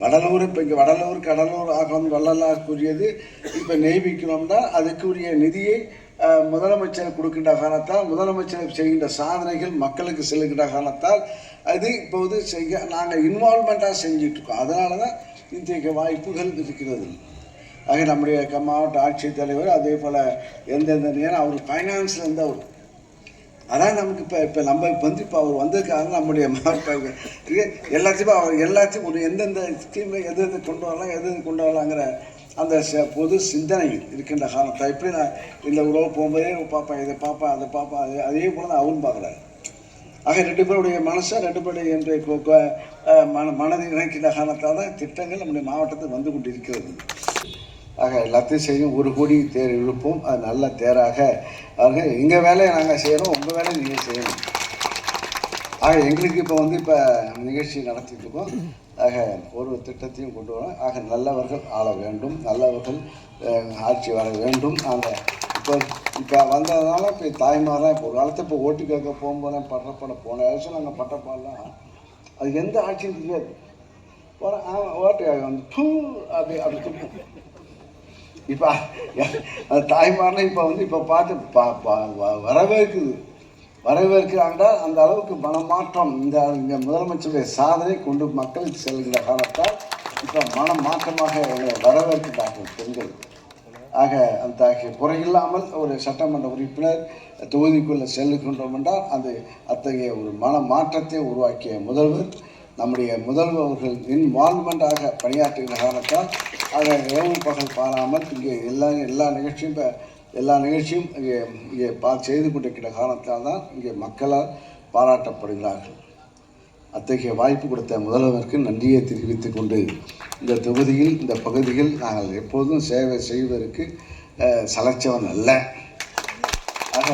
வடலூர் இப்போ இங்கே வடலூர் கடலூர் ஆகம் வள்ளலாருக்குரியது இப்போ நெய்விக்கணும்னா அதுக்குரிய நிதியை முதலமைச்சர் கொடுக்கின்ற காரணத்தால் முதலமைச்சர் செய்கின்ற சாதனைகள் மக்களுக்கு செல்லுகின்ற காரணத்தால் அது இப்போது செய்ய நாங்கள் இன்வால்மெண்ட்டாக செஞ்சிட்ருக்கோம். அதனால தான் இன்றைக்கு வாய்ப்புகள் இருக்கிறது. ஆக நம்முடைய மாவட்ட ஆட்சித்தலைவர் அதே போல் எந்தெந்த நேரம் அவர் ஃபைனான்ஸில் இருந்து அவர் அதான் நமக்கு இப்போ நம்ம வந்து இப்போ அவர் வந்ததுக்காக நம்முடைய எல்லாத்தையும் அவர் எல்லாத்தையும் ஒரு எந்தெந்த ஸ்கீமில் எது கொண்டு வரலாம் எது கொண்டு வரலாங்கிற அந்த பொது சிந்தனை இருக்கின்ற காரணத்தை எப்படி நான் இந்த உறவு போகும்போதே பார்ப்பேன் இதை பார்ப்பேன் அதை பார்ப்பேன் அதே போல் தான் அவரும் பார்க்குறாரு. ஆக ரெண்டு பேருடைய மனசை ரெண்டு பேருடைய மனதை இணைக்கின்ற காரணத்தால் தான் திட்டங்கள் நம்முடைய மாவட்டத்தில் வந்து கொண்டு இருக்கிறது. ஆக எல்லாத்தையும் செய்யும் 1 கோடி தேர் இழுப்போம். அது நல்ல தேராக அவர்கள் எங்கள் வேலையை நாங்கள் செய்கிறோம், உங்கள் வேலையை நீங்கள் செய்யணும். ஆக எங்களுக்கு இப்போ இப்போ நிகழ்ச்சி நடத்திட்டு இருக்கோம். ஆக ஒரு திட்டத்தையும் கொண்டு வரோம். ஆக நல்லவர்கள் ஆள வேண்டும், நல்லவர்கள் ஆட்சி வர வேண்டும். நாங்கள் இப்போ வந்ததுனால இப்போ தாய்மாரெலாம் இப்போ ஒரு காலத்தை இப்போ ஓட்டு கேட்க போகும்போது பட்டப்பாட போன வருஷம் நாங்கள் பட்டப்பாடலாம் அது எந்த ஆட்சியும் தெரியாது. ஓட்டு வந்து அப்படி துப்போம். இப்போ அந்த தாய்மாரெலாம் இப்போ பார்த்து வரவேற்கிறாண்டால் அந்த அளவுக்கு மனமாற்றம் இந்த முதலமைச்சருடைய சாதனை கொண்டு மக்களுக்கு செல்கிற காலத்தால் இப்போ மனமாற்றமாக எங்களை வரவேற்கிறார்கள் பெண்கள். ஆக அந்த குறையில்லாமல் ஒரு சட்டமன்ற உறுப்பினர் தொகுதிக்குள்ளே செல்லுகின்றோம் என்றால் அது அத்தகைய ஒரு மனமாற்றத்தை உருவாக்கிய முதல்வர் நம்முடைய முதல்வர் அவர்கள் இன்வால்மெண்ட்டாக பணியாற்றுகிற காரணத்தால் அதை இரவு பகல் பாராமல் இங்கே எல்லா நிகழ்ச்சியும் இங்கே செய்து கொண்டிருக்கிற காரணத்தால் தான் இங்கே மக்களால் பாராட்டப்படுகிறார்கள். அத்தகைய வாய்ப்பு கொடுத்த முதல்வருக்கு நன்றியை தெரிவித்துக் கொண்டு இந்த தொகுதியில் இந்த பகுதியில் நாங்கள் எப்போதும் சேவை செய்வதற்கு சலைச்சவன் அல்ல. ஆக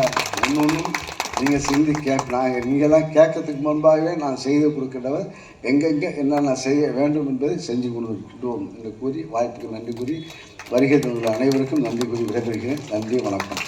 இன்னொன்றும் நீங்கள் நீங்கள்லாம் கேட்கறதுக்கு முன்பாகவே நான் செய்து கொடுக்கின்றவர் எங்கெங்கே என்னென்ன செய்ய வேண்டும் என்பதை செஞ்சு கொடுக்கின்றோம் என்று கூறி வாய்ப்புக்கு நன்றி கூறி வருகை தந்துள்ள அனைவருக்கும் நன்றி கூறி விடைபெறுகிறேன். நன்றி, வணக்கம்.